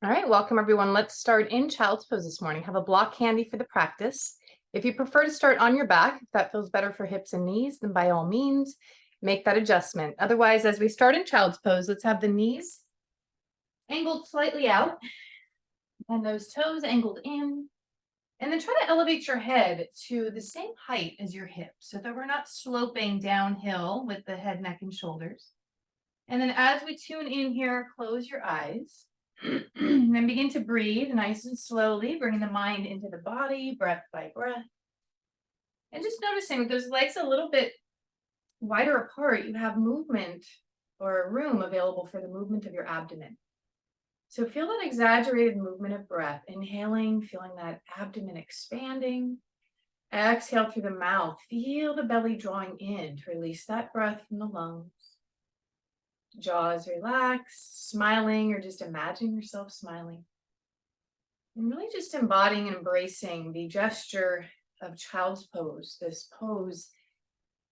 All right, welcome everyone. Let's start in child's pose this morning. Have a block handy for the practice. If you prefer to start on your back, if that feels better for hips and knees, then by all means, make that adjustment. Otherwise, as we start in child's pose, let's have the knees angled slightly out and those toes angled in. And then try to elevate your head to the same height as your hips so that we're not sloping downhill with the head, neck, and shoulders. And then as we tune in here, close your eyes. Then begin to breathe nice and slowly, bringing the mind into the body, breath by breath. And just noticing with those legs a little bit wider apart, you have movement or room available for the movement of your abdomen. So feel that exaggerated movement of breath, inhaling, feeling that abdomen expanding. Exhale through the mouth. Feel the belly drawing in to release that breath from the lungs. Jaws relaxed, smiling, or just imagine yourself smiling. And really just embodying and embracing the gesture of child's pose. This pose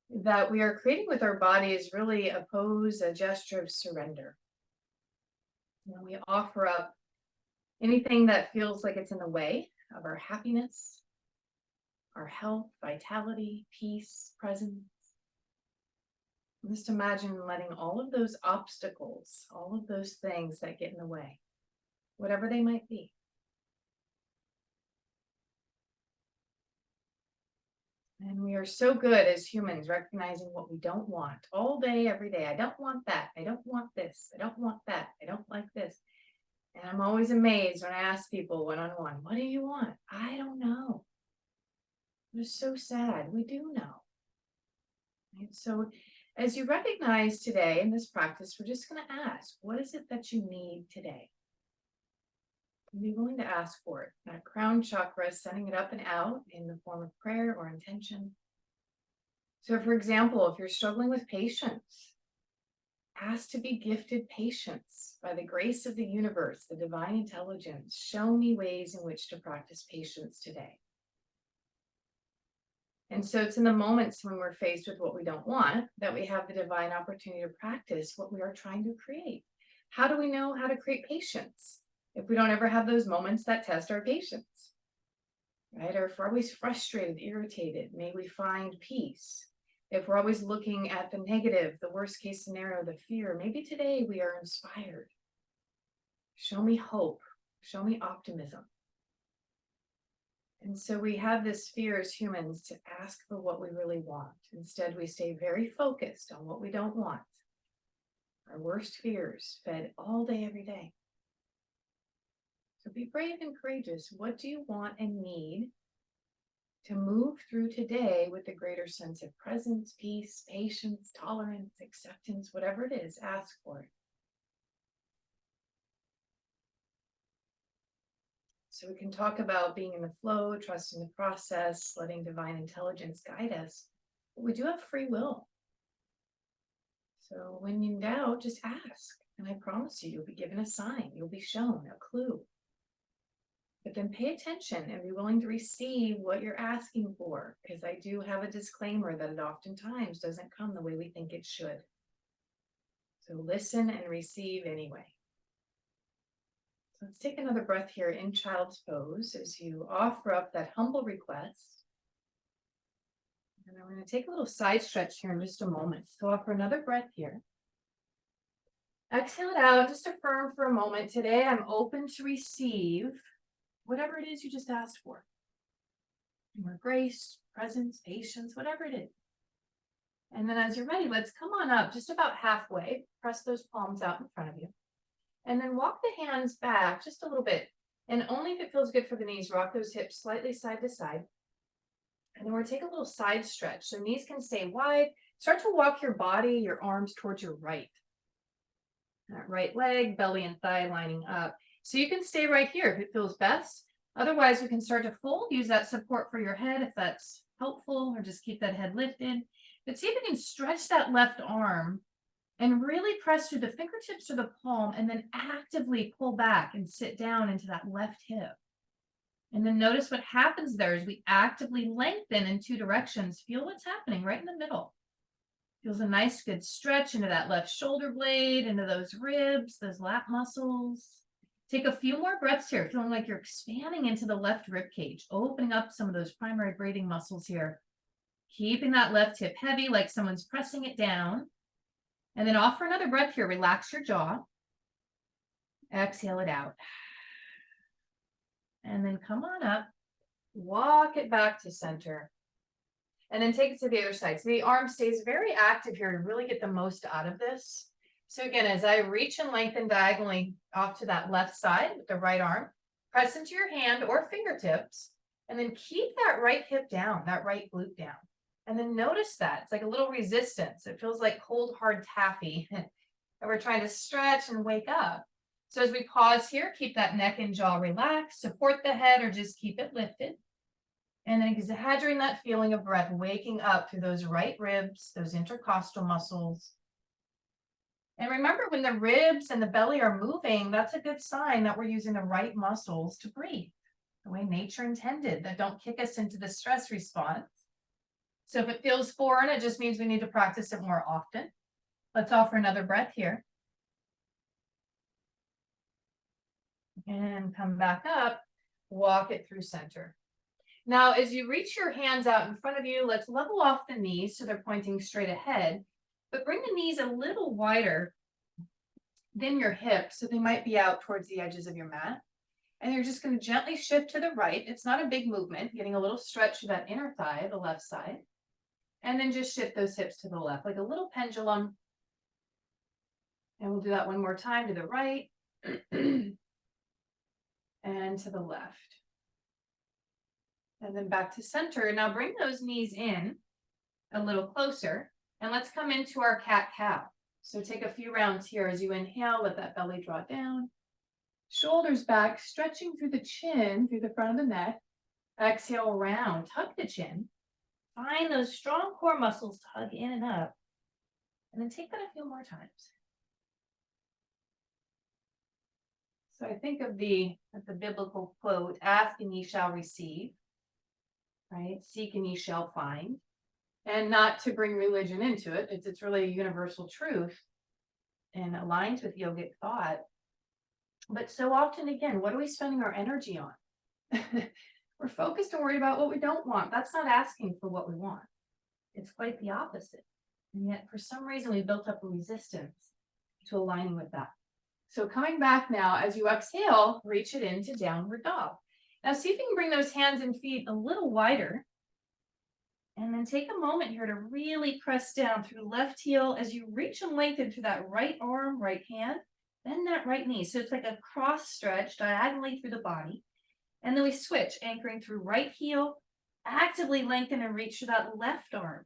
that we are creating with our body is really a pose, a gesture of surrender. When we offer up anything that feels like it's in the way of our happiness, our health, vitality, peace, presence. Just imagine letting all of those obstacles, all of those things that get in the way, whatever they might be. And we are so good as humans recognizing what we don't want all day, every day. I don't want that. I don't want this. I don't want that. I don't like this. And I'm always amazed when I ask people one-on-one, what do you want? I don't know. It's so sad. We do know. Right? So as you recognize today in this practice, we're just going to ask, what is it that you need today? And be willing to ask for it. That crown chakra, sending it up and out in the form of prayer or intention. So for example, if you're struggling with patience, ask to be gifted patience by the grace of the universe, the divine intelligence. Show me ways in which to practice patience today. And so it's in the moments when we're faced with what we don't want that we have the divine opportunity to practice what we are trying to create. How do we know how to create patience if we don't ever have those moments that test our patience? Right? Or if we're always frustrated, irritated, may we find peace. If we're always looking at the negative, the worst case scenario, the fear, maybe today we are inspired. Show me hope. Show me optimism. And so we have this fear as humans to ask for what we really want. Instead, we stay very focused on what we don't want. Our worst fears fed all day, every day. So be brave and courageous. What do you want and need to move through today with a greater sense of presence, peace, patience, tolerance, acceptance, whatever it is, ask for it. So we can talk about being in the flow, trusting the process, letting divine intelligence guide us. But we do have free will. So when in doubt, just ask. And I promise you, you'll be given a sign. You'll be shown a clue. But then pay attention and be willing to receive what you're asking for, because I do have a disclaimer that it oftentimes doesn't come the way we think it should. So listen and receive anyway. So let's take another breath here in child's pose as you offer up that humble request. And I'm going to take a little side stretch here in just a moment. So offer another breath here. Exhale it out, just affirm for a moment. Today I'm open to receive whatever it is you just asked for. More grace, presence, patience, whatever it is. And then as you're ready, let's come on up just about halfway. Press those palms out in front of you. And then walk the hands back just a little bit. And only if it feels good for the knees, rock those hips slightly side to side. And then we're going to take a little side stretch. So knees can stay wide. Start to walk your body, your arms towards your right. That right leg, belly and thigh lining up. So you can stay right here if it feels best. Otherwise, we can start to fold. Use that support for your head if that's helpful, or just keep that head lifted. But see if you can stretch that left arm and really press through the fingertips to the palm, and then actively pull back and sit down into that left hip. And then notice what happens there is we actively lengthen in two directions. Feel what's happening right in the middle. Feels a nice good stretch into that left shoulder blade, into those ribs, those lat muscles. Take a few more breaths here, feeling like you're expanding into the left rib cage, opening up some of those primary breathing muscles here. Keeping that left hip heavy, like someone's pressing it down. And then offer another breath here. Relax your jaw. Exhale it out. And then come on up. Walk it back to center. And then take it to the other side. So the arm stays very active here to really get the most out of this. So again, as I reach and lengthen diagonally off to that left side with the right arm, press into your hand or fingertips, and then keep that right hip down, that right glute down. And then notice that it's like a little resistance. It feels like cold, hard taffy. And we're trying to stretch and wake up. So as we pause here, keep that neck and jaw relaxed, support the head or just keep it lifted. And then exaggerating that feeling of breath, waking up through those right ribs, those intercostal muscles. And remember, when the ribs and the belly are moving, that's a good sign that we're using the right muscles to breathe the way nature intended, that don't kick us into the stress response. So if it feels foreign, it just means we need to practice it more often. Let's offer another breath here. And come back up, walk it through center. Now, as you reach your hands out in front of you, let's level off the knees so they're pointing straight ahead, but bring the knees a little wider than your hips, so they might be out towards the edges of your mat. And you're just going to gently shift to the right. It's not a big movement, getting a little stretch to that inner thigh, the left side. And then just shift those hips to the left, like a little pendulum. And we'll do that one more time to the right and to the left. And then back to center. Now bring those knees in a little closer. And let's come into our cat-cow. So take a few rounds here as you inhale, let that belly draw down. Shoulders back, stretching through the chin, through the front of the neck. Exhale, round, tuck the chin. Find those strong core muscles to hug in and up. And then take that a few more times. So I think of the biblical quote, ask and ye shall receive, right? Seek and ye shall find. And not to bring religion into it. It's really a universal truth and aligns with yogic thought. But so often, again, what are we spending our energy on? We're focused and worried about what we don't want. That's not asking for what we want. It's quite the opposite. And yet, for some reason, we built up a resistance to aligning with that. So coming back now, as you exhale, reach it into downward dog. Now see if you can bring those hands and feet a little wider. And then take a moment here to really press down through left heel as you reach and lengthen through that right arm, right hand, then that right knee. So it's like a cross stretch diagonally through the body. And then we switch, anchoring through right heel, actively lengthen and reach to that left arm.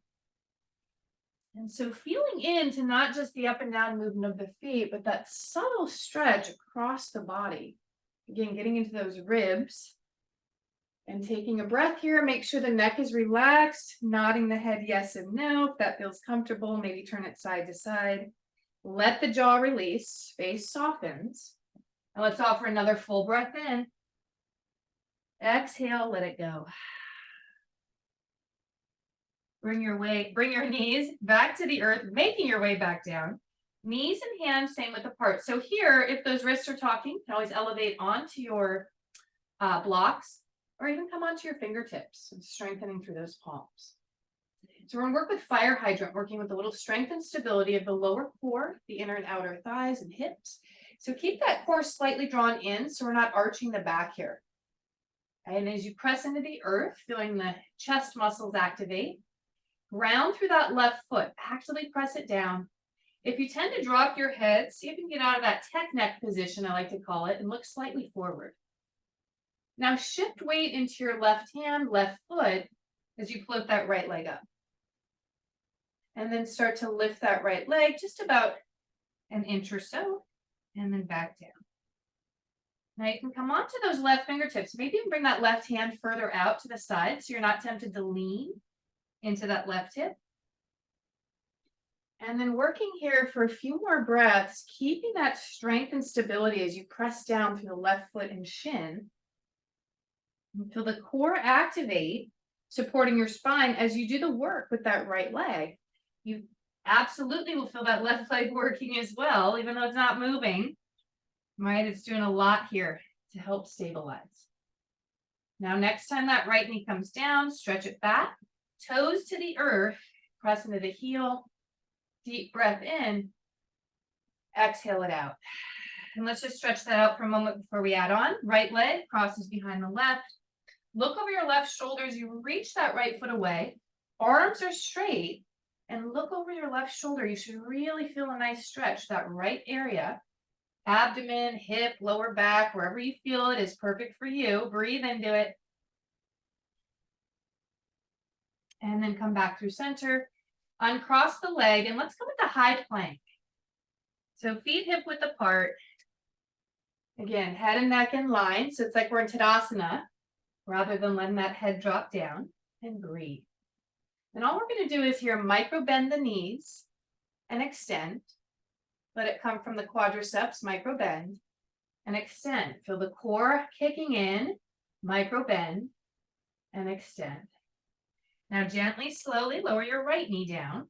And so feeling into not just the up and down movement of the feet, but that subtle stretch across the body. Again, getting into those ribs. And taking a breath here, make sure the neck is relaxed, nodding the head yes and no. If that feels comfortable, maybe turn it side to side. Let the jaw release, face softens. And let's offer another full breath in. Exhale, let it go. Bring your knees back to the earth, making your way back down. Knees and hands same width apart. So here, if those wrists are talking, you can always elevate onto your blocks. Or even come onto your fingertips and strengthening through those palms. So we're going to work with fire hydrant, working with a little strength and stability of the lower core, the inner and outer thighs and hips. So keep that core slightly drawn in so we're not arching the back here. And as you press into the earth, feeling the chest muscles activate, ground through that left foot, actively press it down. If you tend to drop your head, see if you can get out of that tech neck position, I like to call it, and look slightly forward. Now shift weight into your left hand, left foot, as you float that right leg up. And then start to lift that right leg just about an inch or so, and then back down. Now you can come onto those left fingertips. Maybe you can bring that left hand further out to the side so you're not tempted to lean into that left hip. And then working here for a few more breaths, keeping that strength and stability as you press down through the left foot and shin. Feel the core activate, supporting your spine as you do the work with that right leg. You absolutely will feel that left leg working as well, even though it's not moving. right? It's doing a lot here to help stabilize. Now, next time that right knee comes down, stretch it back, toes to the earth, press into the heel, deep breath in, exhale it out. And let's just stretch that out for a moment before we add on. Right leg crosses behind the left. Look over your left shoulder as you reach that right foot away. Arms are straight. And look over your left shoulder. You should really feel a nice stretch, that right area. Abdomen, hip, lower back, wherever you feel it is perfect for you. Breathe into it. And then come back through center. Uncross the leg. And let's go with the high plank. So feet hip width apart. Again, head and neck in line. So it's like we're in Tadasana rather than letting that head drop down, and breathe. And all we're going to do is here micro bend the knees and extend. Let it come from the quadriceps, micro bend and extend. Feel the core kicking in, micro bend and extend. Now gently, slowly lower your right knee down.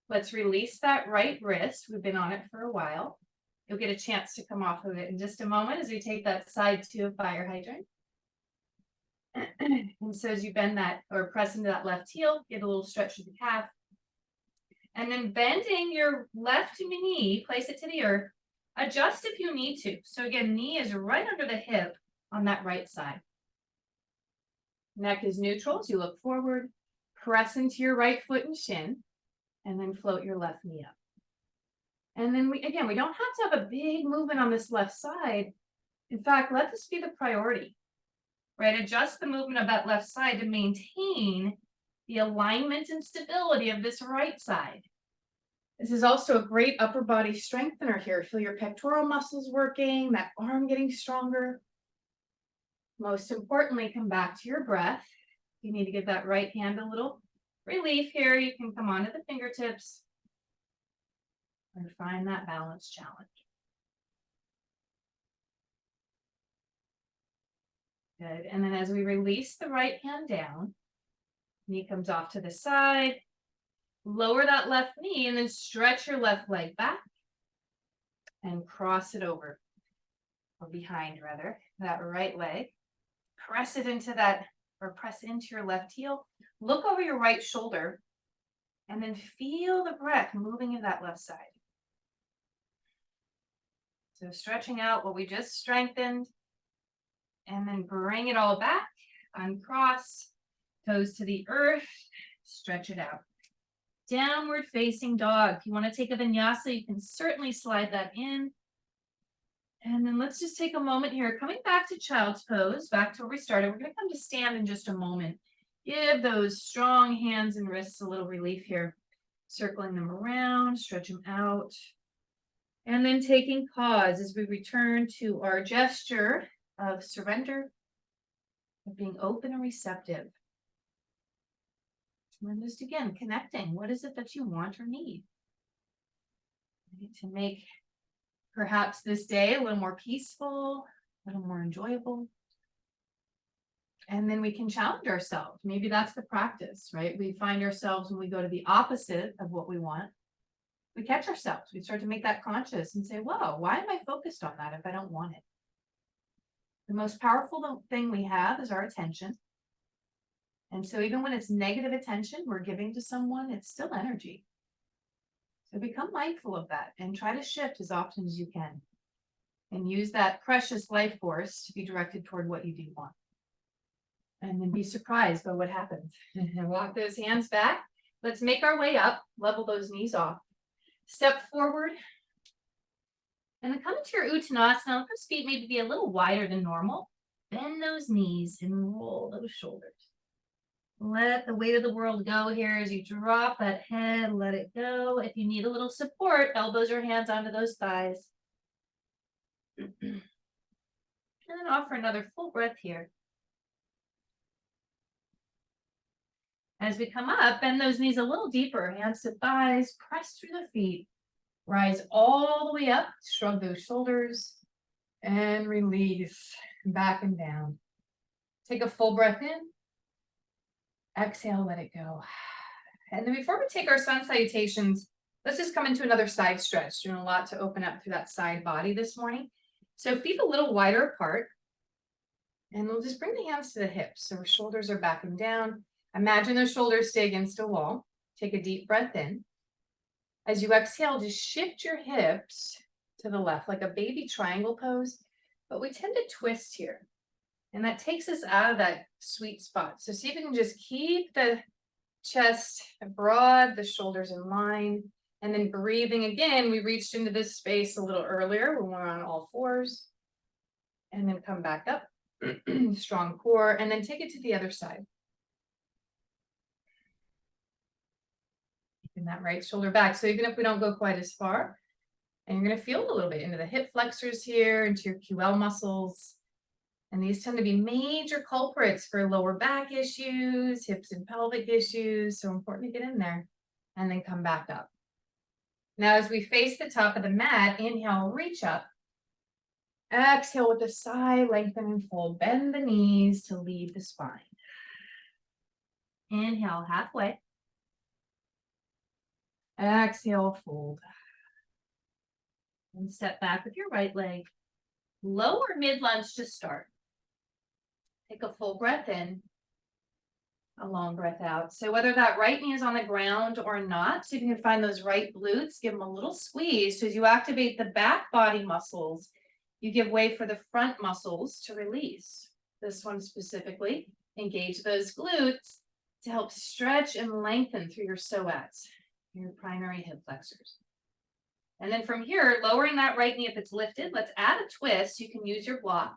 Let's release that right wrist. We've been on it for a while. You'll get a chance to come off of it in just a moment as we take that side to a fire hydrant. And so as you bend that or press into that left heel, get a little stretch of the calf. And then bending your left knee, place it to the earth. Adjust if you need to. So again, knee is right under the hip on that right side. Neck is neutral as you look forward. Press into your right foot and shin. And then float your left knee up. And then we don't have to have a big movement on this left side. In fact, let this be the priority, right? Adjust the movement of that left side to maintain the alignment and stability of this right side. This is also a great upper body strengthener here. Feel your pectoral muscles working, that arm getting stronger. Most importantly, come back to your breath. You need to give that right hand a little relief here. You can come onto the fingertips. And find that balance challenge. Good. And then as we release the right hand down, knee comes off to the side, lower that left knee and then stretch your left leg back and cross it over, or behind rather, that right leg. Press it into that, or press into your left heel. Look over your right shoulder and then feel the breath moving in that left side. So stretching out what we just strengthened, and then bring it all back, uncross, toes to the earth, stretch it out. Downward facing dog. If you want to take a vinyasa, you can certainly slide that in. And then let's just take a moment here, coming back to child's pose, back to where we started. We're going to come to stand in just a moment. Give those strong hands and wrists a little relief here, circling them around, stretch them out. And then taking pause as we return to our gesture of surrender, of being open and receptive. And then just again, connecting. What is it that you want or need? To make perhaps this day a little more peaceful, a little more enjoyable. And then we can challenge ourselves. Maybe that's the practice, right? We find ourselves when we go to the opposite of what we want, we catch ourselves. We start to make that conscious and say, whoa, why am I focused on that if I don't want it? The most powerful thing we have is our attention. And so even when it's negative attention we're giving to someone, it's still energy. So become mindful of that and try to shift as often as you can. And use that precious life force to be directed toward what you do want. And then be surprised by what happens. And walk those hands back. Let's make our way up, level those knees off. Step forward. And then come into your Uttanasana. Let those feet maybe be a little wider than normal. Bend those knees and roll those shoulders. Let the weight of the world go here as you drop that head. Let it go. If you need a little support, elbows or hands onto those thighs. And then offer another full breath here. As we come up, bend those knees a little deeper. Hands to thighs. Press through the feet. Rise all the way up, shrug those shoulders, and release back and down. Take a full breath in. Exhale, let it go. And then before we take our sun salutations, let's just come into another side stretch. Doing a lot to open up through that side body this morning. So feet a little wider apart. And we'll just bring the hands to the hips. So our shoulders are back and down. Imagine those shoulders stay against a wall. Take a deep breath in. As you exhale, just shift your hips to the left, like a baby triangle pose. But we tend to twist here. And that takes us out of that sweet spot. So see if you can just keep the chest broad, the shoulders in line. And then breathing again, we reached into this space a little earlier when we're on all fours. And then come back up. Strong core, and then take it to the other side. Keeping that right shoulder back. So even if we don't go quite as far, and you're going to feel a little bit into the hip flexors here, into your QL muscles. And these tend to be major culprits for lower back issues, hips and pelvic issues. So important to get in there and then come back up. Now, as we face the top of the mat, inhale, reach up. Exhale with a sigh, lengthen and fold. Bend the knees to lead the spine. Inhale, halfway. Exhale, fold. And step back with your right leg. Lower mid-lunge to start. Take a full breath in. A long breath out. So whether that right knee is on the ground or not, so you can find those right glutes, give them a little squeeze. So as you activate the back body muscles, you give way for the front muscles to release. This one specifically, engage those glutes to help stretch and lengthen through your psoas, your primary hip flexors. And then from here, lowering that right knee if it's lifted, let's add a twist. You can use your block.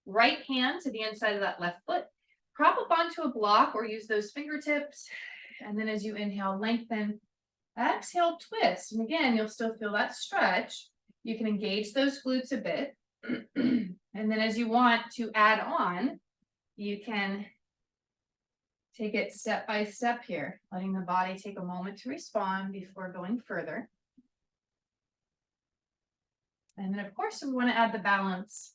Right hand to the inside of that left foot. Prop up onto a block or use those fingertips. And then as you inhale, lengthen. Exhale, twist. And again, you'll still feel that stretch. You can engage those glutes a bit. And then as you want to add on, you can take it step by step here, letting the body take a moment to respond before going further. And then, of course, we want to add the balance.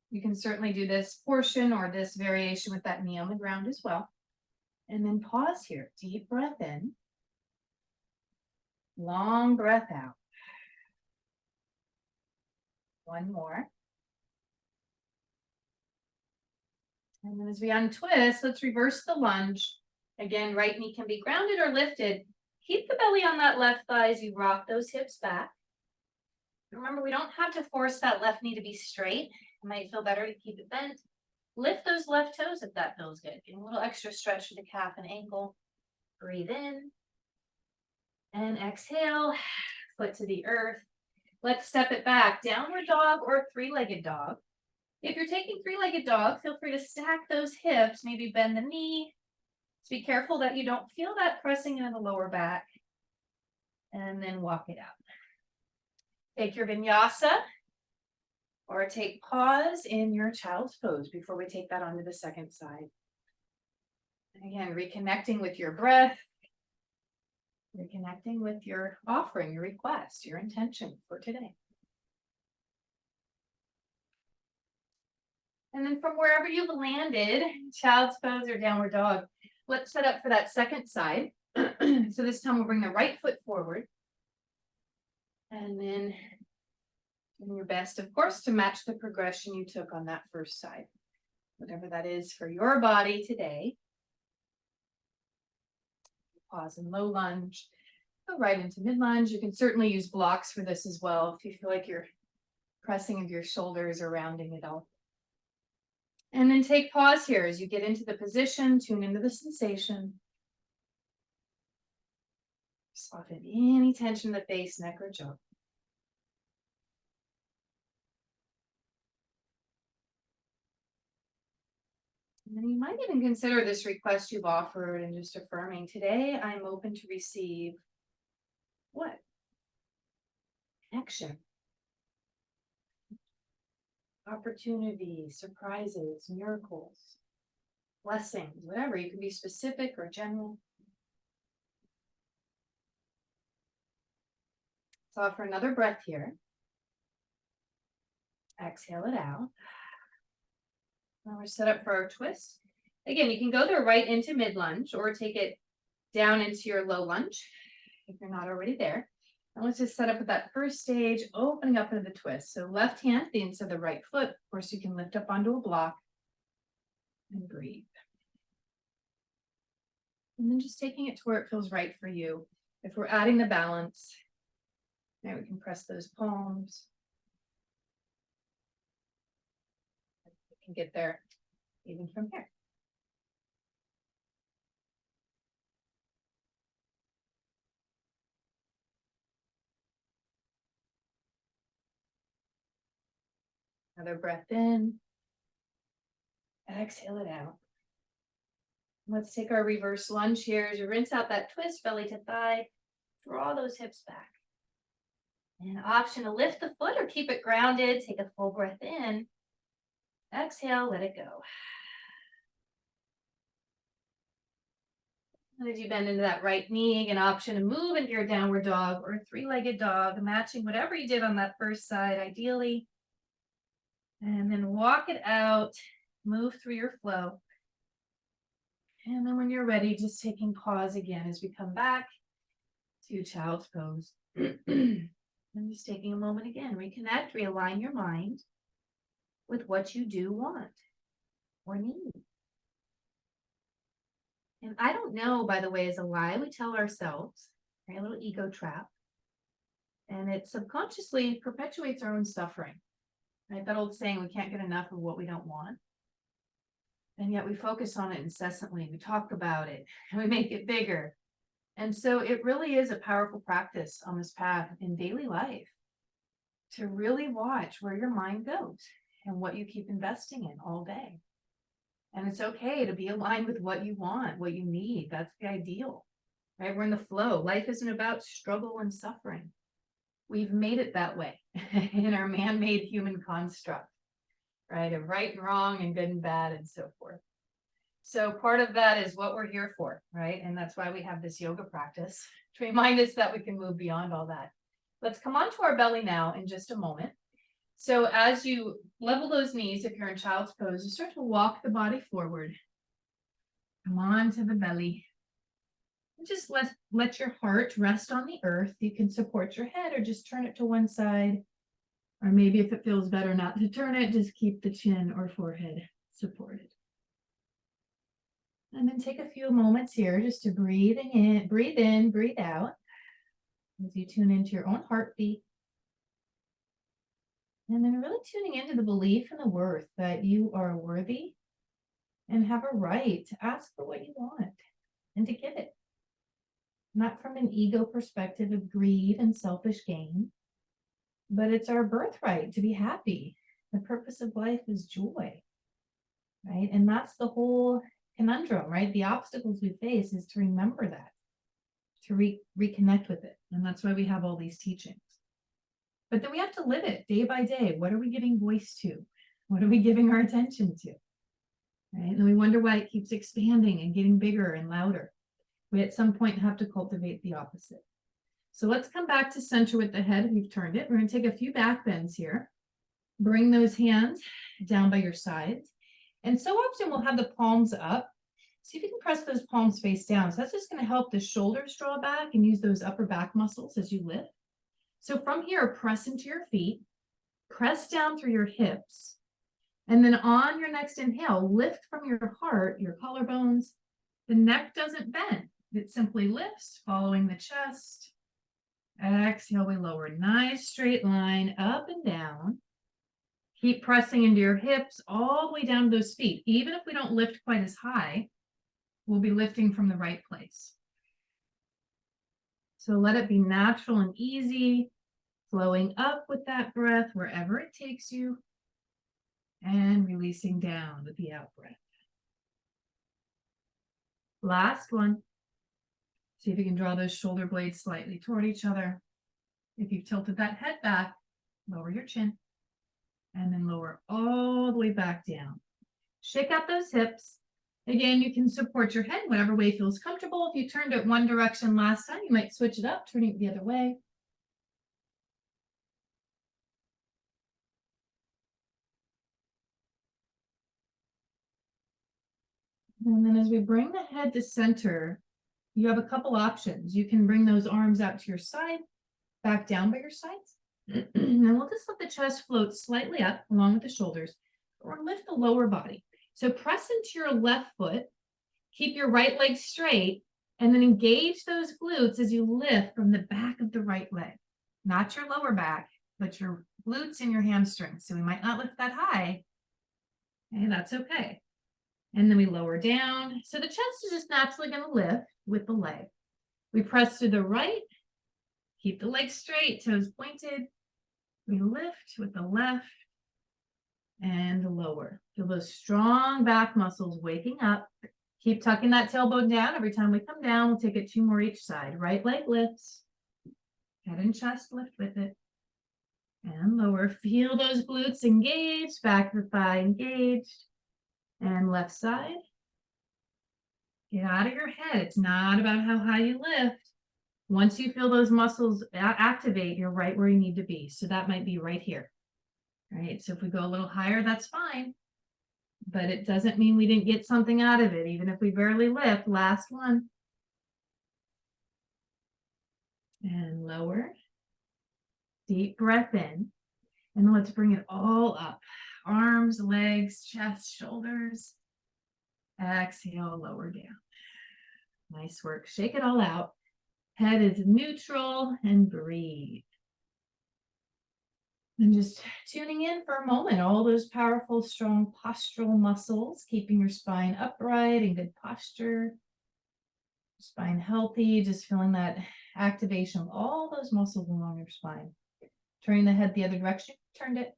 You can certainly do this portion or this variation with that knee on the ground as well. And then pause here. Deep breath in. Long breath out. One more. And then as we untwist, let's reverse the lunge. Again, right knee can be grounded or lifted. Keep the belly on that left thigh as you rock those hips back. Remember, we don't have to force that left knee to be straight. It might feel better to keep it bent. Lift those left toes if that feels good. Get a little extra stretch to the calf and ankle. Breathe in. And exhale. Foot to the earth. Let's step it back. Downward dog or three-legged dog. If you're taking three-legged dog, feel free to stack those hips. Maybe bend the knee. Just be careful that you don't feel that pressing into the lower back. And then walk it out. Take your vinyasa or take pause in your child's pose before we take that onto the second side. And again, reconnecting with your breath, reconnecting with your offering, your request, your intention for today. And then from wherever you've landed, child's pose or downward dog, let's set up for that second side. So this time we'll bring the right foot forward. And then do your best, of course, to match the progression you took on that first side. Whatever that is for your body today. Pause in low lunge. Go right into mid lunge. You can certainly use blocks for this as well if you feel like you're pressing of your shoulders or rounding it all. And then take pause here as you get into the position, tune into the sensation. Soften any tension in the face, neck, or jaw. And then you might even consider this request you've offered and just affirming, today I'm open to receive what? Connection. Opportunities, surprises, miracles, blessings, whatever. You can be specific or general. Let's offer another breath here. Exhale it out. Now we're set up for our twist. Again, you can go there right into mid lunge or take it down into your low lunge if you're not already there. And let's just set up with that first stage, opening up into the twist. So left hand the inside of the right foot. Of course, you can lift up onto a block and breathe. And then just taking it to where it feels right for you. If we're adding the balance, now we can press those palms. We can get there even from here. Another breath in. Exhale it out. Let's take our reverse lunge here. As you rinse out that twist, belly to thigh, draw those hips back. And option to lift the foot or keep it grounded. Take a full breath in. Exhale, let it go. And as you bend into that right knee, an option to move into your downward dog or three-legged dog, matching whatever you did on that first side, ideally. And then walk it out, move through your flow. And then when you're ready, just taking pause again as we come back to child's pose. And just taking a moment again, reconnect, realign your mind with what you do want or need. And I don't know, by the way, is a lie we tell ourselves, right? A little ego trap. And it subconsciously perpetuates our own suffering. Right? That old saying, we can't get enough of what we don't want. And yet we focus on it incessantly. We talk about it and we make it bigger. And so it really is a powerful practice on this path in daily life to really watch where your mind goes and what you keep investing in all day. And it's okay to be aligned with what you want, what you need. That's the ideal, right? We're in the flow. Life isn't about struggle and suffering. We've made it that way in our man-made human construct, right? Of right and wrong and good and bad and so forth. So part of that is what we're here for, right? And that's why we have this yoga practice to remind us that we can move beyond all that. Let's come onto our belly now in just a moment. So as you level those knees, if you're in child's pose, you start to walk the body forward. Come on to the belly. And just let your heart rest on the earth. You can support your head or just turn it to one side. Or maybe if it feels better not to turn it, just keep the chin or forehead supported. And then take a few moments here just to breathe in, breathe out. As you tune into your own heartbeat. And then really tuning into the belief and the worth that you are worthy and have a right to ask for what you want and to get it. Not from an ego perspective of greed and selfish gain, but it's our birthright to be happy. The purpose of life is joy, right? And that's the whole conundrum, right? The obstacles we face is to remember that, to reconnect with it. And that's why we have all these teachings. But then we have to live it day by day. What are we giving voice to? What are we giving our attention to? Right? And we wonder why it keeps expanding and getting bigger and louder. We at some point have to cultivate the opposite. So let's come back to center with the head. We've turned it. We're going to take a few back bends here. Bring those hands down by your sides. And so often we'll have the palms up. See if you can press those palms face down. So that's just going to help the shoulders draw back and use those upper back muscles as you lift. So from here, press into your feet, press down through your hips, and then on your next inhale, lift from your heart, your collarbones. The neck doesn't bend. It simply lifts, following the chest. Exhale, we lower. Nice straight line up and down. Keep pressing into your hips all the way down to those feet. Even if we don't lift quite as high, we'll be lifting from the right place. So let it be natural and easy, flowing up with that breath wherever it takes you, and releasing down with the out breath. Last one. See if you can draw those shoulder blades slightly toward each other. If you've tilted that head back, lower your chin, and then lower all the way back down. Shake out those hips. Again, you can support your head whatever way feels comfortable. If you turned it one direction last time, you might switch it up, turning it the other way. And then as we bring the head to center, you have a couple options. You can bring those arms out to your side, back down by your sides. And we'll just let the chest float slightly up along with the shoulders, or lift the lower body. So press into your left foot, keep your right leg straight, and then engage those glutes as you lift from the back of the right leg. Not your lower back, but your glutes and your hamstrings. So we might not lift that high. Okay, that's okay. And then we lower down. So the chest is just naturally going to lift with the leg. We press to the right, keep the leg straight, toes pointed. We lift with the left and lower. Feel those strong back muscles waking up. Keep tucking that tailbone down. Every time we come down, we'll take it 2 more each side. Right leg lifts. Head and chest lift with it. And lower. Feel those glutes engaged. Back of the thigh engaged. And left side. Get out of your head. It's not about how high you lift. Once you feel those muscles activate, you're right where you need to be. So that might be right here. All right. So if we go a little higher, that's fine. But it doesn't mean we didn't get something out of it, even if we barely lift. Last one. And lower. Deep breath in. And then let's bring it all up. Arms, legs, chest, shoulders. Exhale, lower down. Nice work. Shake it all out. Head is neutral and breathe. And just tuning in for a moment, all those powerful, strong postural muscles, keeping your spine upright and good posture. Spine healthy, just feeling that activation of all those muscles along your spine. Turning the head the other direction, turned it.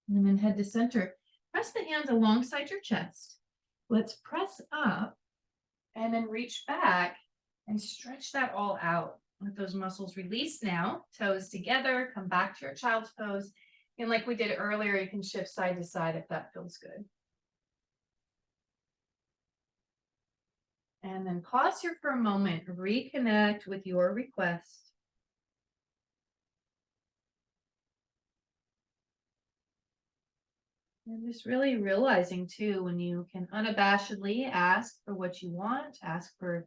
And then head to center. Press the hands alongside your chest. Let's press up and then reach back and stretch that all out. Let those muscles release now. Toes together, come back to your child's pose. And like we did earlier, you can shift side to side if that feels good. And then pause here for a moment. Reconnect with your request. And just really realizing too, when you can unabashedly ask for what you want, ask for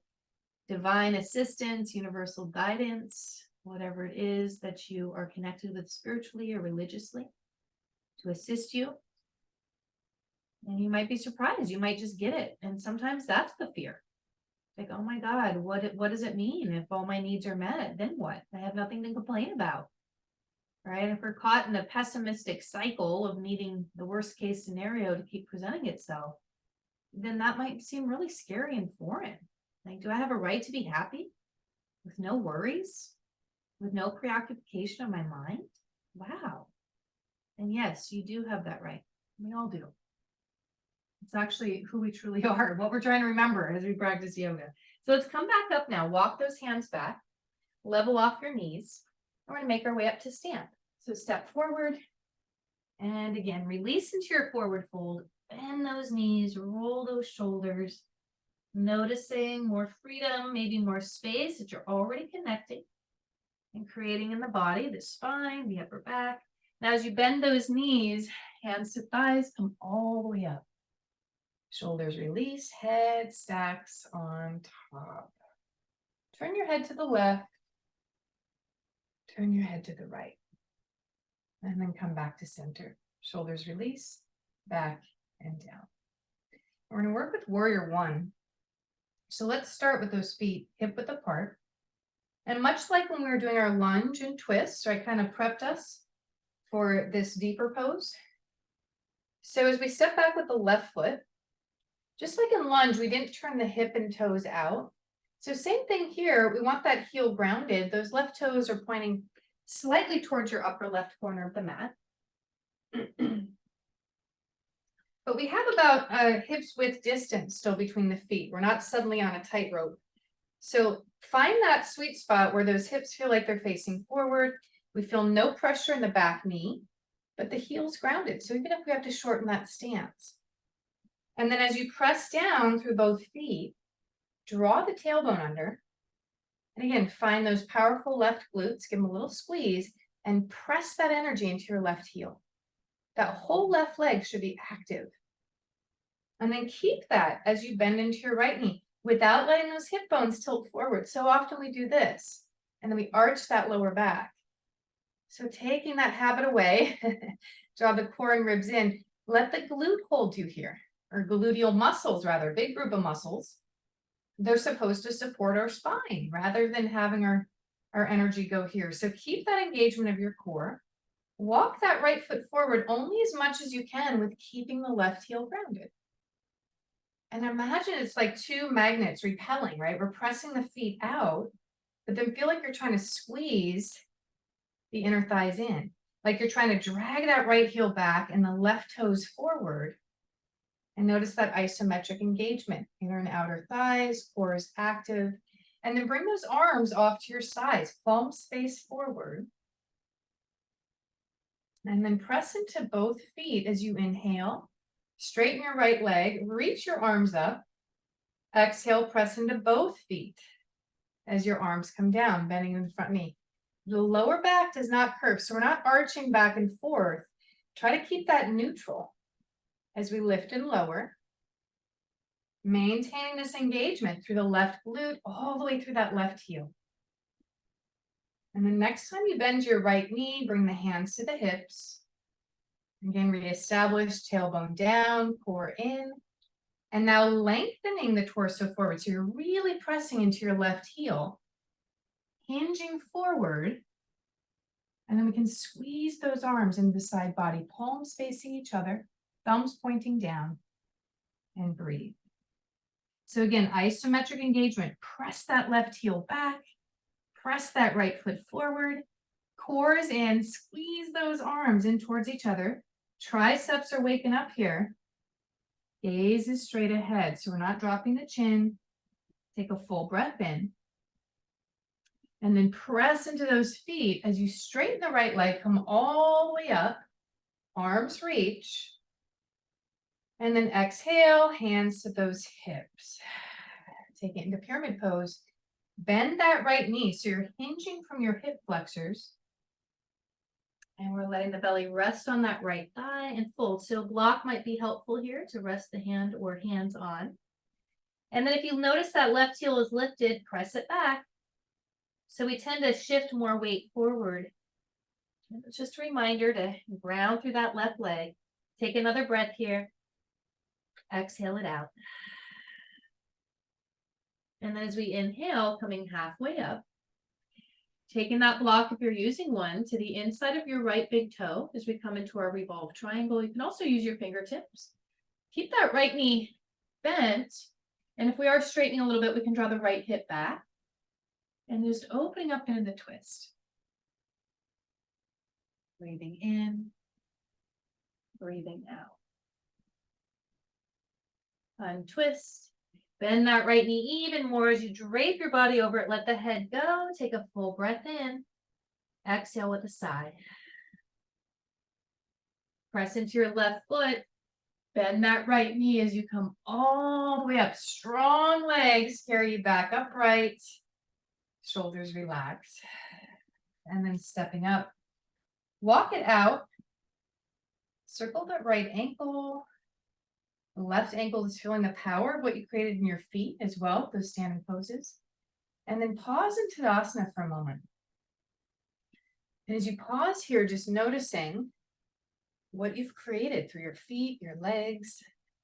divine assistance, universal guidance, whatever it is that you are connected with spiritually or religiously to assist you. And you might be surprised. You might just get it. And sometimes that's the fear. Like, oh my God, what does it mean if all my needs are met? Then what? I have nothing to complain about. Right? If we're caught in a pessimistic cycle of needing the worst case scenario to keep presenting itself, then that might seem really scary and foreign. Like, do I have a right to be happy with no worries, with no preoccupation of my mind? Wow. And yes, you do have that right. We all do. It's actually who we truly are, what we're trying to remember as we practice yoga. So let's come back up now. Walk those hands back, level off your knees. We're going to make our way up to stand. So step forward. And again, release into your forward fold. Bend those knees, roll those shoulders. Noticing more freedom, maybe more space that you're already connecting and creating in the body, the spine, the upper back. Now, as you bend those knees, hands to thighs, come all the way up. Shoulders release, head stacks on top. Turn your head to the left. Turn your head to the right. And then come back to center. Shoulders release, back and down. We're going to work with Warrior One. So let's start with those feet hip width apart. And much like when we were doing our lunge and twist, so I kind of prepped us for this deeper pose. So as we step back with the left foot, just like in lunge, we didn't turn the hip and toes out. So same thing here, we want that heel grounded. Those left toes are pointing slightly towards your upper left corner of the mat. But we have about a hip's width distance still between the feet. We're not suddenly on a tightrope. So find that sweet spot where those hips feel like they're facing forward. We feel no pressure in the back knee, but the heel's grounded. So even if we have to shorten that stance. And then as you press down through both feet, draw the tailbone under. And again, find those powerful left glutes, give them a little squeeze, and press that energy into your left heel. That whole left leg should be active. And then keep that as you bend into your right knee. without letting those hip bones tilt forward. So often we do this, and then we arch that lower back. So taking that habit away, draw the core and ribs in, let the glute hold you here, or gluteal muscles rather, big group of muscles. They're supposed to support our spine rather than having our energy go here. So keep that engagement of your core. Walk that right foot forward only as much as you can with keeping the left heel grounded. And imagine it's like two magnets repelling, right? We're pressing the feet out, but then feel like you're trying to squeeze the inner thighs in. Like you're trying to drag that right heel back and the left toes forward. And notice that isometric engagement, inner and outer thighs, core is active. And then bring those arms off to your sides, palms face forward. And then press into both feet as you inhale. Straighten your right leg, reach your arms up. Exhale, press into both feet as your arms come down, bending in the front knee. The lower back does not curve, so we're not arching back and forth. Try to keep that neutral as we lift and lower. Maintaining this engagement through the left glute all the way through that left heel. And then next time you bend your right knee, bring the hands to the hips. Again, reestablish tailbone down, core in. And now lengthening the torso forward. So you're really pressing into your left heel, hinging forward. And then we can squeeze those arms into the side body, palms facing each other, thumbs pointing down, and breathe. So again, isometric engagement. Press that left heel back, press that right foot forward, core is in, squeeze those arms in towards each other. Triceps are waking up here. Gaze is straight ahead, so we're not dropping the chin. Take a full breath in. And then press into those feet as you straighten the right leg, come all the way up, arms reach. And then exhale, hands to those hips. Take it into pyramid pose. Bend that right knee, so you're hinging from your hip flexors. And we're letting the belly rest on that right thigh and fold. So block might be helpful here to rest the hand or hands on. And then if you notice that left heel is lifted, press it back. So we tend to shift more weight forward. It's just a reminder to ground through that left leg. Take another breath here. Exhale it out. And then as we inhale, coming halfway up, taking that block, if you're using one, to the inside of your right big toe as we come into our revolved triangle. You can also use your fingertips. Keep that right knee bent. And if we are straightening a little bit, we can draw the right hip back. And just opening up into the twist. Breathing in, breathing out. Untwist. Bend that right knee even more as you drape your body over it. Let the head go. Take a full breath in. Exhale with a sigh. Press into your left foot. Bend that right knee as you come all the way up. Strong legs carry you back upright. Shoulders relax. And then stepping up. Walk it out. Circle that right ankle. The left ankle is feeling the power of what you created in your feet as well, those standing poses. And then pause in Tadasana for a moment. And as you pause here, just noticing what you've created through your feet, your legs.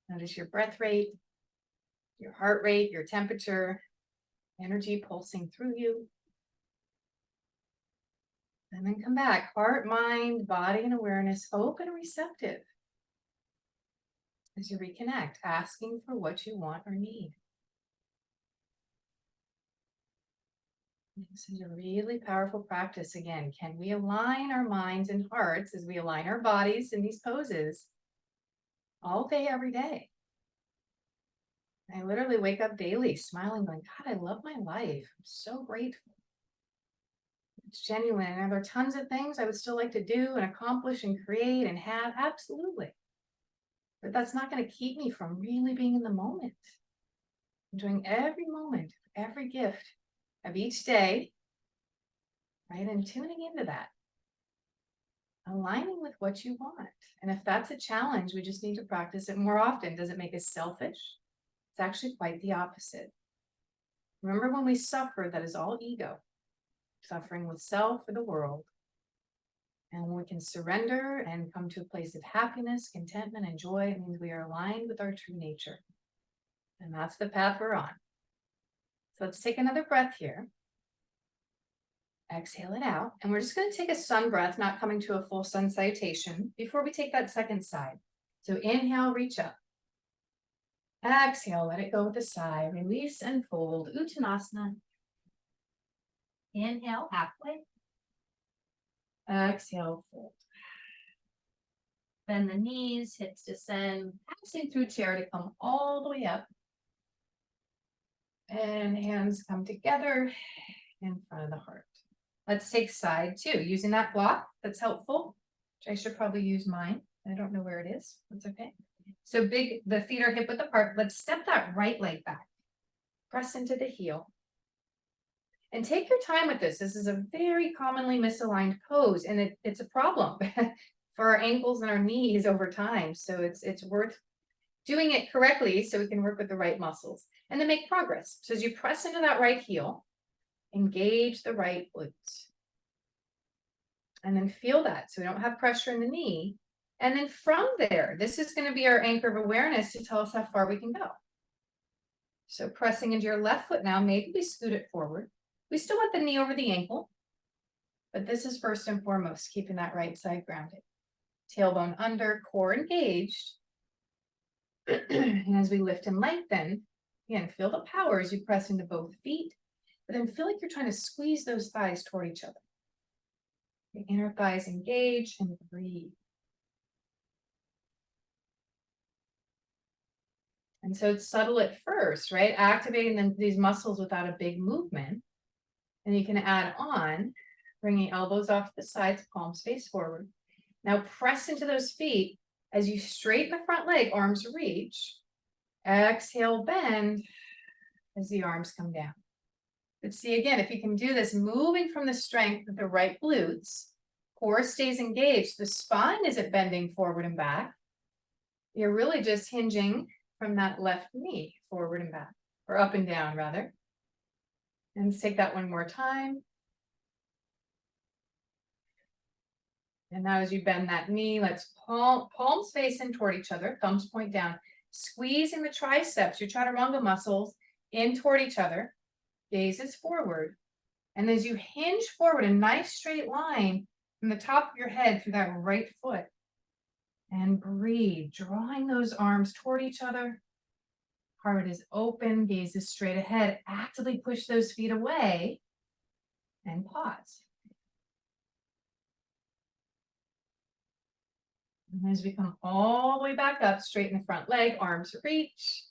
Notice your breath rate, your heart rate, your temperature, energy pulsing through you. And then come back, heart, mind, body, and awareness, open and receptive. As you reconnect, asking for what you want or need. This is a really powerful practice. Again, can we align our minds and hearts as we align our bodies in these poses all day, every day? I literally wake up daily smiling, going, God, I love my life. I'm so grateful. It's genuine. And are there tons of things I would still like to do and accomplish and create and have? Absolutely. But that's not going to keep me from really being in the moment. Enjoying every moment, every gift of each day, right? And tuning into that. Aligning with what you want. And if that's a challenge, we just need to practice it more often. Does it make us selfish? It's actually quite the opposite. Remember, when we suffer, that is all ego, suffering with self or the world. And when we can surrender and come to a place of happiness, contentment, and joy, it means we are aligned with our true nature. And that's the path we're on. So let's take another breath here. Exhale it out. And we're just going to take a sun breath, not coming to a full sun salutation, before we take that second side. So inhale, reach up. Exhale, let it go with a sigh. Release and fold. Uttanasana. Inhale, halfway. Exhale, fold. Bend the knees, hips descend, passing through chair to come all the way up. And hands come together in front of the heart. Let's take side two, using that block. That's helpful. I should probably use mine. I don't know where it is. That's okay. So the feet are hip width apart. Let's step that right leg back. Press into the heel. And take your time with this. This is a very commonly misaligned pose, and it's a problem for our ankles and our knees over time. So it's worth doing it correctly so we can work with the right muscles and then make progress. So as you press into that right heel, engage the right glutes. And then feel that so we don't have pressure in the knee. And then from there, this is going to be our anchor of awareness to tell us how far we can go. So pressing into your left foot now, maybe we scoot it forward. We still want the knee over the ankle, but this is first and foremost, keeping that right side grounded. Tailbone under, core engaged. And as we lift and lengthen, again, feel the power as you press into both feet, but then feel like you're trying to squeeze those thighs toward each other. The inner thighs engage and breathe. And so it's subtle at first, right? Activating these muscles without a big movement. And you can add on, bringing elbows off to the sides, palms face forward. Now press into those feet as you straighten the front leg, arms reach. Exhale, bend as the arms come down. But see, again, if you can do this, moving from the strength of the right glutes, core stays engaged, the spine isn't bending forward and back. You're really just hinging from that left knee forward and back, or up and down rather. And let's take that one more time. And now as you bend that knee, let's palms face in toward each other, thumbs point down, squeezing the triceps, your chaturanga muscles in toward each other, gazes forward. And as you hinge forward, a nice straight line from the top of your head through that right foot. And breathe, drawing those arms toward each other. Heart is open, gaze is straight ahead. Actively push those feet away and pause. And as we come all the way back up, straighten the front leg, arms reach.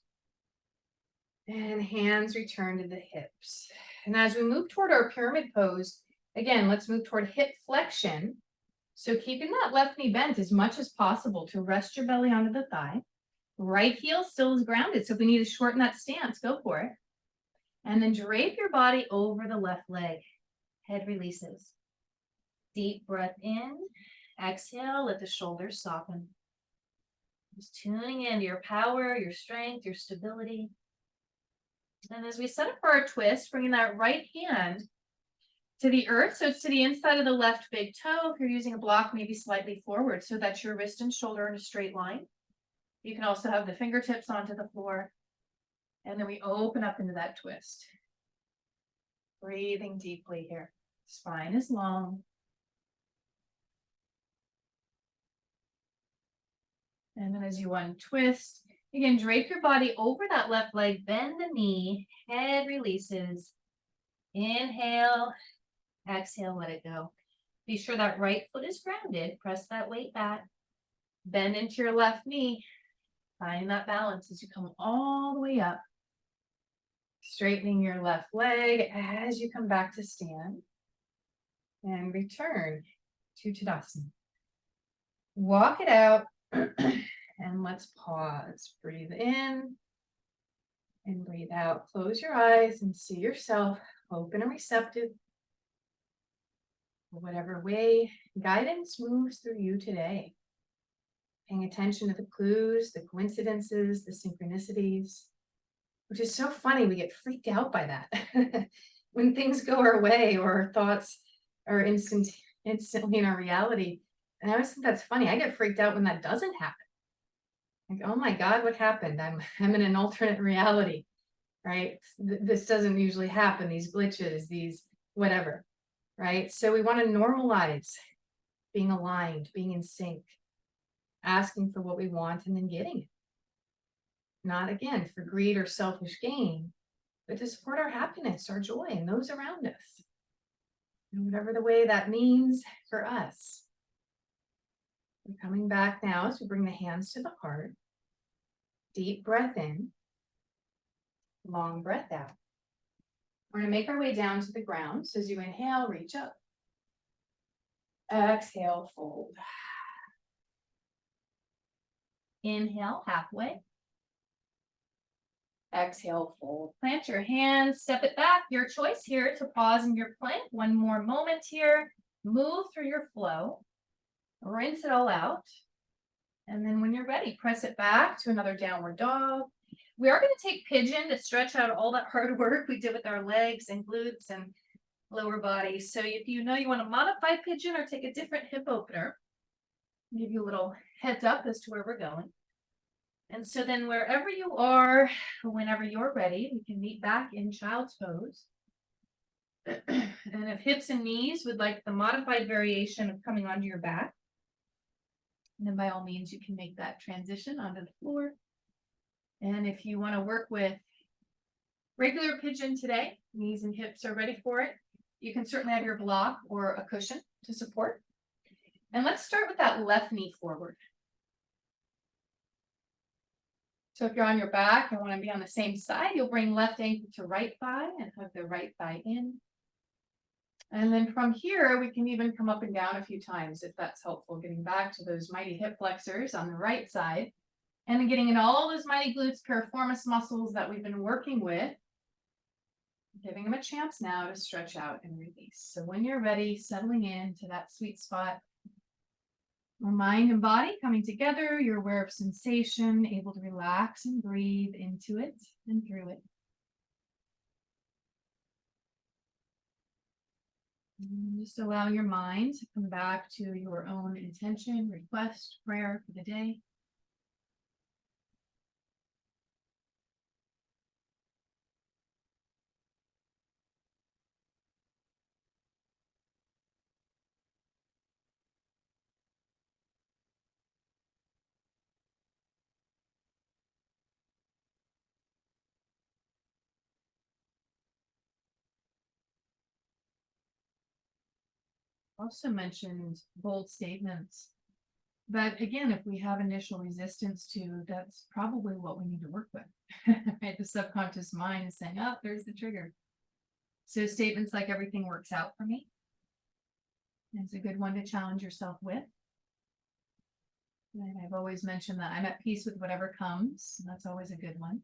And hands return to the hips. And as we move toward our pyramid pose, again, let's move toward hip flexion. So keeping that left knee bent as much as possible to rest your belly onto the thigh. Right heel still is grounded. So if we need to shorten that stance, go for it. And then drape your body over the left leg. Head releases. Deep breath in. Exhale, let the shoulders soften. Just tuning into your power, your strength, your stability. And as we set up for our twist, bringing that right hand to the earth. So it's to the inside of the left big toe. If you're using a block, maybe slightly forward so that your wrist and shoulder are in a straight line. You can also have the fingertips onto the floor. And then we open up into that twist. Breathing deeply here. Spine is long. And then as you untwist, again, drape your body over that left leg, bend the knee, head releases. Inhale, exhale, let it go. Be sure that right foot is grounded. Press that weight back. Bend into your left knee. Find that balance as you come all the way up. Straightening your left leg as you come back to stand. And return to Tadasana. Walk it out. And let's pause. Breathe in and breathe out. Close your eyes and see yourself open and receptive. Whatever way guidance moves through you today. Paying attention to the clues, the coincidences, the synchronicities. which is so funny. We get freaked out by that when things go our way or our thoughts are instantly in our reality. And I always think that's funny. I get freaked out when that doesn't happen. Like, oh my God, what happened? I'm in an alternate reality, right? This doesn't usually happen, these glitches, these whatever, right? So we want to normalize being aligned, being in sync, asking for what we want and then getting it. Not again for greed or selfish gain, but to support our happiness, our joy, and those around us. And whatever the way that means for us. We're coming back now as we bring the hands to the heart. Deep breath in, long breath out. We're going to make our way down to the ground. So as you inhale, reach up. Exhale, fold. Inhale, halfway. Exhale, fold. Plant your hands, step it back. Your choice here to pause in your plank. One more moment here. Move through your flow. Rinse it all out. And then when you're ready, press it back to another downward dog. We are going to take pigeon to stretch out all that hard work we did with our legs and glutes and lower body. So if you know you want to modify pigeon or take a different hip opener, I'll give you a little heads up as to where we're going. And so then wherever you are, whenever you're ready, we can meet back in child's pose. And if hips and knees would like the modified variation of coming onto your back, then by all means, you can make that transition onto the floor. And if you want to work with regular pigeon today, knees and hips are ready for it, you can certainly have your block or a cushion to support. And let's start with that left knee forward. So if you're on your back and want to be on the same side, you'll bring left ankle to right thigh and hug the right thigh in. And then from here, we can even come up and down a few times if that's helpful, getting back to those mighty hip flexors on the right side. And then getting in all those mighty glutes, piriformis muscles that we've been working with, giving them a chance now to stretch out and release. So when you're ready, settling into that sweet spot, where mind and body coming together, you're aware of sensation, able to relax and breathe into it and through it. And just allow your mind to come back to your own intention, request, prayer for the day. Also mentioned bold statements. But again, if we have initial resistance to, that's probably what we need to work with. Right? The subconscious mind is saying, oh, there's the trigger. So statements like everything works out for me. It's a good one to challenge yourself with. And I've always mentioned that I'm at peace with whatever comes. And that's always a good one.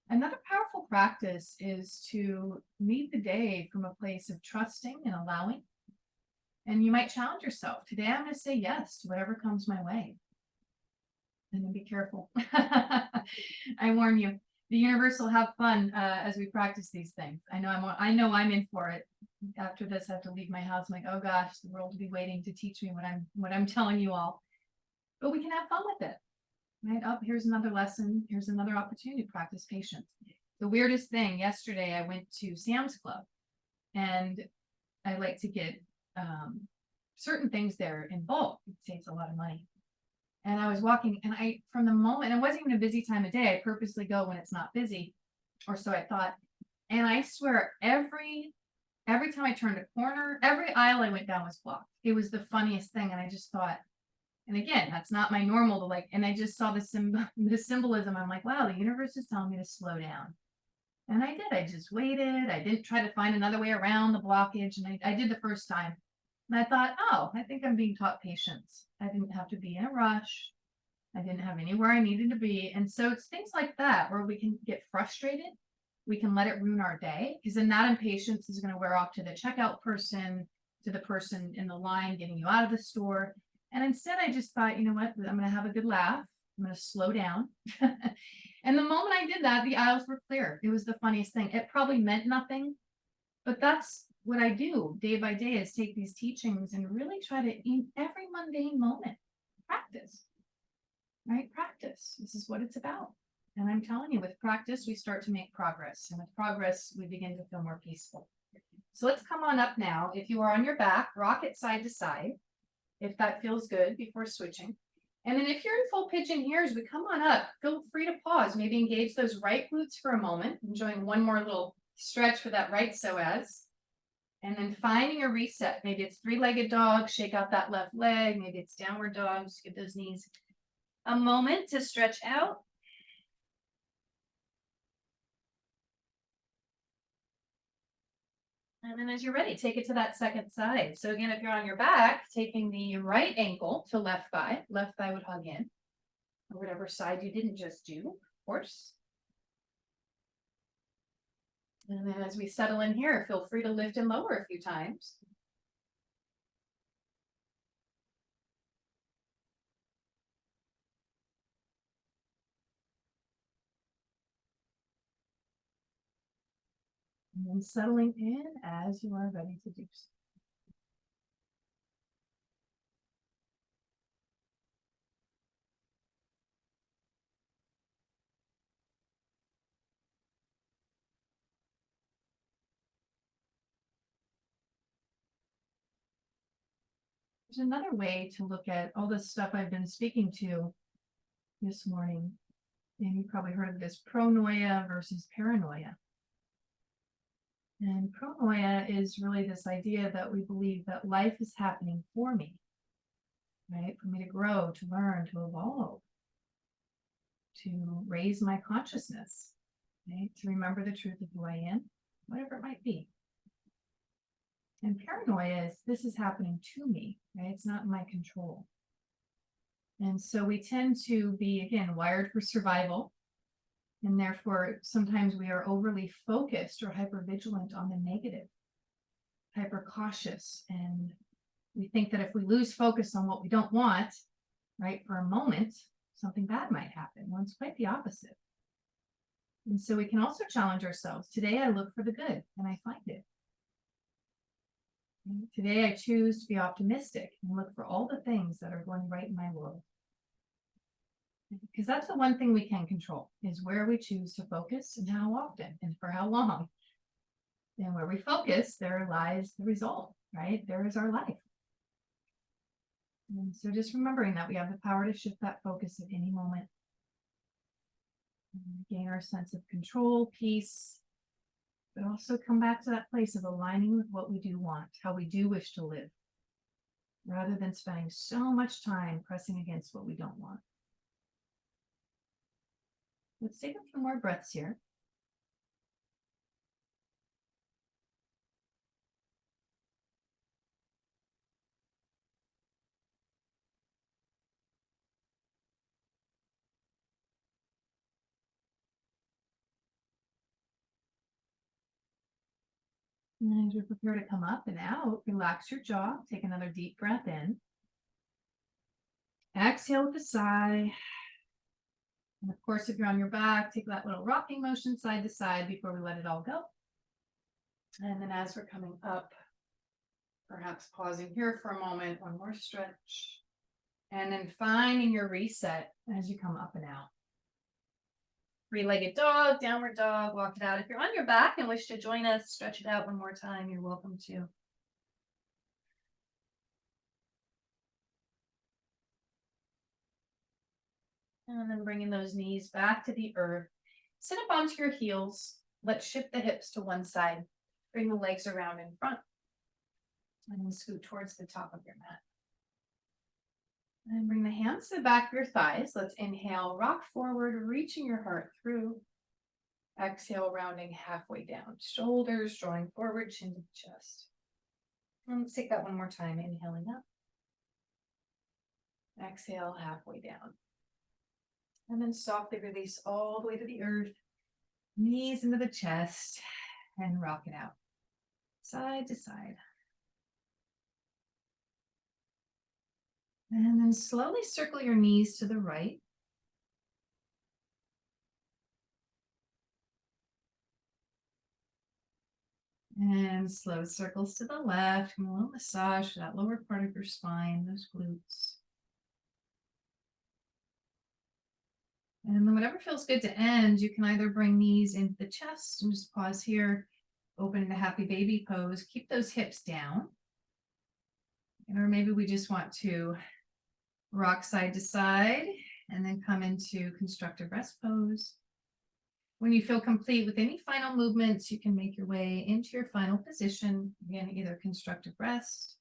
Another powerful practice is to meet the day from a place of trusting and allowing. And you might challenge yourself. Today, I'm going to say yes to whatever comes my way. And then be careful. I warn you, the universe will have fun as we practice these things. I know I'm in for it. After this, I have to leave my house. I'm like, oh gosh, the world will be waiting to teach me what I'm telling you all. But we can have fun with it. Right? Oh, here's another lesson. Here's another opportunity to practice patience. The weirdest thing, yesterday I went to Sam's Club, and I like to get certain things there in bulk. It saves a lot of money. And I was walking, and from the moment, it wasn't even a busy time of day, I purposely go when it's not busy, or so I thought. And I swear, every time I turned a corner, every aisle I went down was blocked. It was the funniest thing. And I just thought, and again, that's not my normal to like, and I just saw the symbolism. I'm like, wow, the universe is telling me to slow down. And I did. I just waited. I didn't try to find another way around the blockage. And I did the first time. And I thought, oh, I think I'm being taught patience. I didn't have to be in a rush. I didn't have anywhere I needed to be. And so it's things like that where we can get frustrated. We can let it ruin our day, because then that impatience is going to wear off to the checkout person, to the person in the line getting you out of the store. And instead, I just thought, you know what, I'm going to have a good laugh. I'm going to slow down. And the moment I did that, the aisles were clear. It was the funniest thing. It probably meant nothing, but that's what I do day by day, is take these teachings and really try to, in every mundane moment, practice, right? Practice. This is what it's about. And I'm telling you, with practice, we start to make progress. And with progress, we begin to feel more peaceful. So let's come on up now. If you are on your back, rock it side to side, if that feels good before switching. And then if you're in full pigeon here, as we come on up, feel free to pause, maybe engage those right glutes for a moment, enjoying one more little stretch for that right psoas. And then finding a reset. Maybe it's three-legged dog, shake out that left leg. Maybe it's downward dog, just give those knees a moment to stretch out. And then as you're ready, take it to that second side. So again, if you're on your back, taking the right ankle to left thigh would hug in, or whatever side you didn't just do, of course. And then as we settle in here, feel free to lift and lower a few times. And then settling in as you are ready to do so. There's another way to look at all this stuff I've been speaking to this morning. And you probably heard of this pronoia versus paranoia. And pronoia is really this idea that we believe that life is happening for me, right? For me to grow, to learn, to evolve, to raise my consciousness, right? To remember the truth of who I am, whatever it might be. And paranoia is, this is happening to me, right? It's not in my control. And so we tend to be, again, wired for survival. And therefore, sometimes we are overly focused or hypervigilant on the negative, hyper cautious. And we think that if we lose focus on what we don't want, right, for a moment, something bad might happen. Well, it's quite the opposite. And so we can also challenge ourselves. Today, I look for the good and I find it. Today, I choose to be optimistic and look for all the things that are going right in my world. Because that's the one thing we can control, is where we choose to focus and how often and for how long. And where we focus, there lies the result, right? There is our life. And so just remembering that we have the power to shift that focus at any moment. And gain our sense of control, peace, but also come back to that place of aligning with what we do want, how we do wish to live, rather than spending so much time pressing against what we don't want. Let's take a few more breaths here. And as you prepare to come up and out, relax your jaw. Take another deep breath in. Exhale with a sigh. And of course, if you're on your back, take that little rocking motion side to side before we let it all go. And then as we're coming up, perhaps pausing here for a moment, one more stretch. And then finding your reset as you come up and out. Three-legged dog, downward dog, walk it out. If you're on your back and wish to join us, stretch it out one more time, you're welcome to. And then bringing those knees back to the earth. Sit up onto your heels. Let's shift the hips to one side. Bring the legs around in front. And then scoot towards the top of your mat. And bring the hands to the back of your thighs. Let's inhale, rock forward, reaching your heart through. Exhale, rounding halfway down. Shoulders drawing forward, chin to the chest. And let's take that one more time. Inhaling up. Exhale, halfway down. And then softly release all the way to the earth. Knees into the chest. And rock it out. Side to side. And then slowly circle your knees to the right. And slow circles to the left. And a little massage for that lower part of your spine, those glutes. And then whatever feels good to end, you can either bring knees into the chest and just pause here, open into happy baby pose. Keep those hips down. Or maybe we just want to rock side to side and then come into constructive rest pose. When you feel complete with any final movements, you can make your way into your final position. Again, either constructive rest,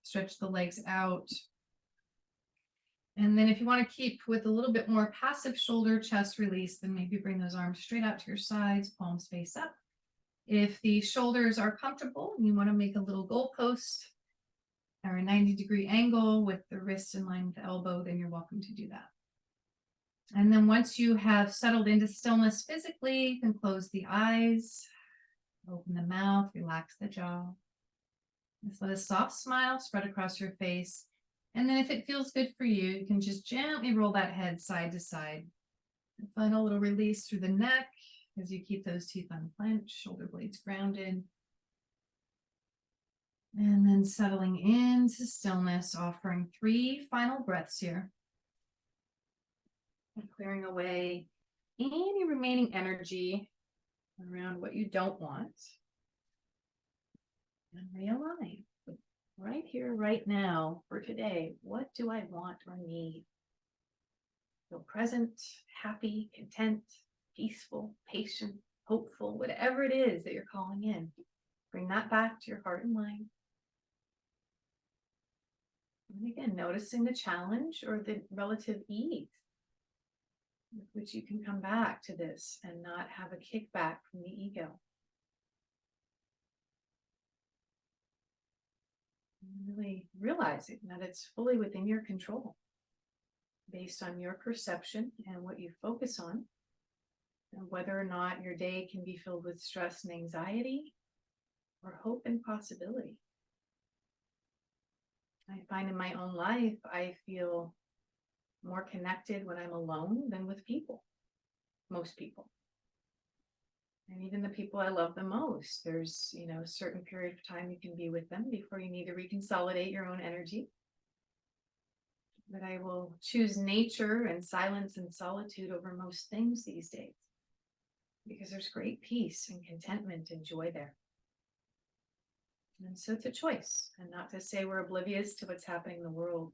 stretch the legs out. And then if you want to keep with a little bit more passive shoulder chest release, then maybe bring those arms straight out to your sides, palms face up. If the shoulders are comfortable and you want to make a little goalpost or a 90-degree angle with the wrist in line with the elbow, then you're welcome to do that. And then once you have settled into stillness physically, you can close the eyes, open the mouth, relax the jaw. Just let a soft smile spread across your face. And then if it feels good for you, you can just gently roll that head side to side. And final little release through the neck as you keep those teeth unclenched, shoulder blades grounded. And then settling into stillness, offering 3 final breaths here. And clearing away any remaining energy around what you don't want. And realign. Right here, right now, for today, what do I want or need? Feel present, happy, content, peaceful, patient, hopeful, whatever it is that you're calling in. Bring that back to your heart and mind. And again, noticing the challenge or the relative ease with which you can come back to this and not have a kickback from the ego. And really realizing that it's fully within your control based on your perception and what you focus on, and whether or not your day can be filled with stress and anxiety or hope and possibility. I find in my own life, I feel more connected when I'm alone than with people, most people. And even the people I love the most, there's, a certain period of time you can be with them before you need to reconsolidate your own energy. But I will choose nature and silence and solitude over most things these days because there's great peace and contentment and joy there. And so it's a choice, and not to say we're oblivious to what's happening in the world,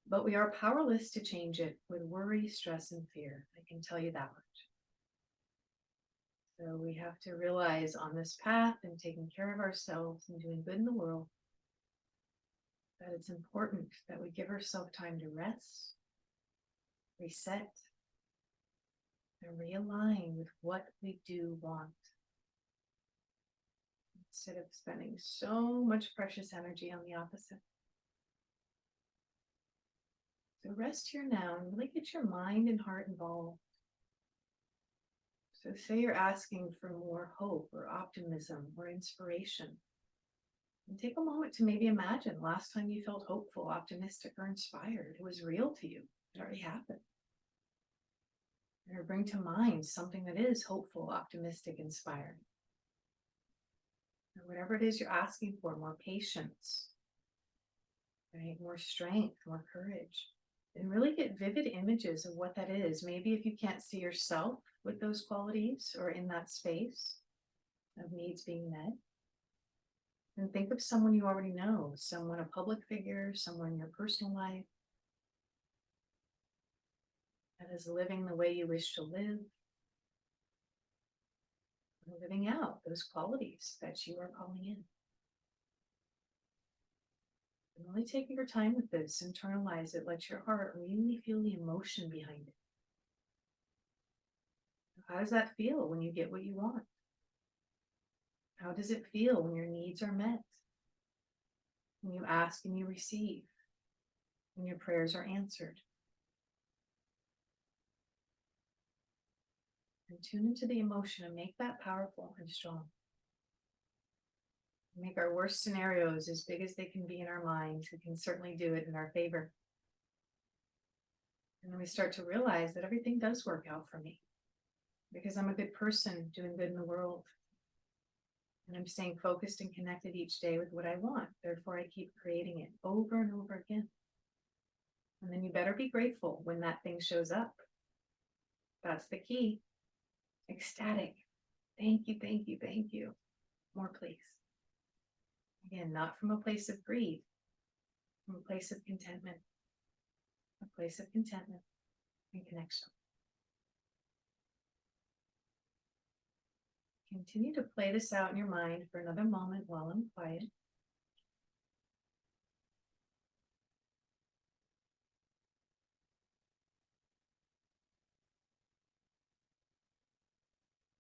but we are powerless to change it with worry, stress, and fear. I can tell you that much. So we have to realize on this path and taking care of ourselves and doing good in the world, that it's important that we give ourselves time to rest, reset, and realign with what we do want. Instead of spending so much precious energy on the opposite. So rest here now and really get your mind and heart involved. So say you're asking for more hope or optimism or inspiration. And take a moment to maybe imagine the last time you felt hopeful, optimistic, or inspired. It was real to you. It already happened. Or bring to mind something that is hopeful, optimistic, inspiring. Or whatever it is you're asking for, more patience, right? More strength, more courage. And really get vivid images of what that is. Maybe if you can't see yourself with those qualities or in that space of needs being met, then think of someone you already know, someone, a public figure, someone in your personal life that is living the way you wish to live, living out those qualities that you are calling in. And really taking your time with this, internalize it, let your heart really feel the emotion behind it. How does that feel when you get what you want? How does it feel when your needs are met? When you ask and you receive? When your prayers are answered? And tune into the emotion and make that powerful and strong. Make our worst scenarios as big as they can be in our minds. We can certainly do it in our favor. And then we start to realize that everything does work out for me because I'm a good person doing good in the world. And I'm staying focused and connected each day with what I want. Therefore, I keep creating it over and over again. And then you better be grateful when that thing shows up. That's the key. Ecstatic. Thank you, thank you, thank you. More, please. Again, not from a place of greed, from a place of contentment. A place of contentment and connection. Continue to play this out in your mind for another moment while I'm quiet.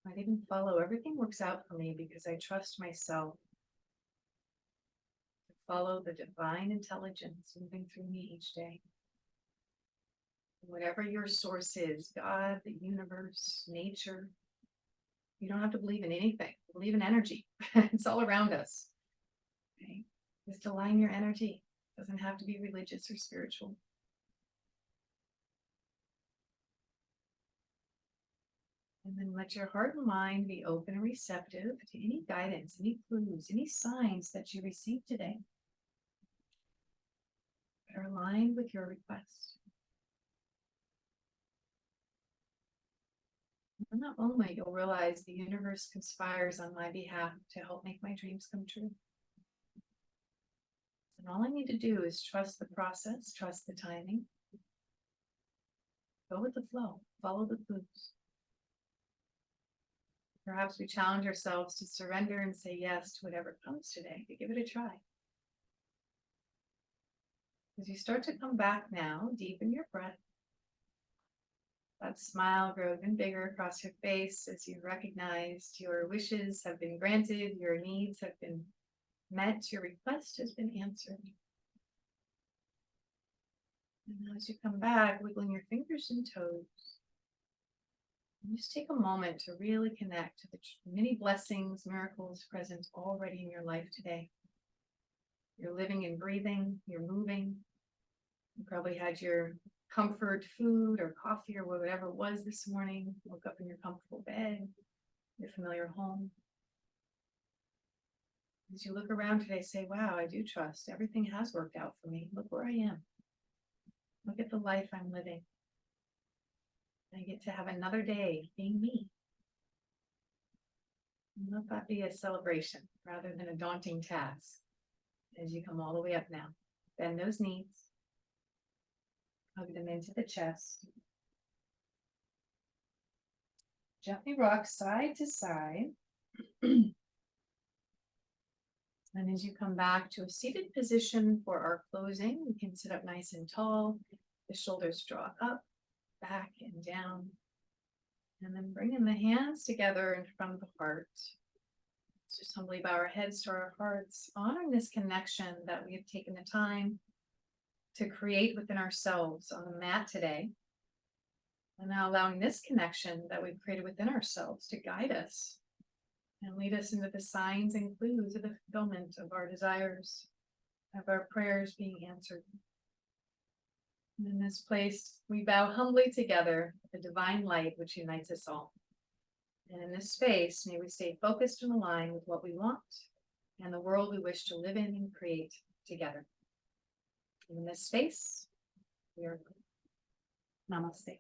Might even follow. Everything works out for me because I trust myself to follow the divine intelligence moving through me each day. Whatever your source is, God, the universe, nature, you don't have to believe in anything. Believe in energy. It's all around us. Okay? Just align your energy. It doesn't have to be religious or spiritual. And then let your heart and mind be open and receptive to any guidance, any clues, any signs that you receive today that are aligned with your request. In that moment, you'll realize the universe conspires on my behalf to help make my dreams come true. And all I need to do is trust the process, trust the timing, go with the flow, follow the clues. Perhaps we challenge ourselves to surrender and say yes to whatever comes today, to give it a try. As you start to come back now, deepen your breath. That smile grows even bigger across your face as you recognize your wishes have been granted, your needs have been met, your request has been answered. And as you come back, wiggling your fingers and toes, and just take a moment to really connect to the many blessings, miracles present already in your life today. You're living and breathing, you're moving. You probably had your comfort food or coffee or whatever it was this morning. Woke up in your comfortable bed, your familiar home. As you look around today, say, wow, I do trust. Everything has worked out for me. Look where I am. Look at the life I'm living. I get to have another day being me. And let that be a celebration rather than a daunting task as you come all the way up now. Bend those knees. Hug them into the chest. Gently rock side to side. And as you come back to a seated position for our closing, you can sit up nice and tall. The shoulders draw up, back and down. And then bringing the hands together in front of the heart. Let's just humbly bow our heads to our hearts, honoring this connection that we have taken the time to create within ourselves on the mat today. And now allowing this connection that we've created within ourselves to guide us and lead us into the signs and clues of the fulfillment of our desires, of our prayers being answered. And in this place, we bow humbly together with the divine light which unites us all. And in this space, may we stay focused and aligned with what we want and the world we wish to live in and create together. And in this space, we are Namaste.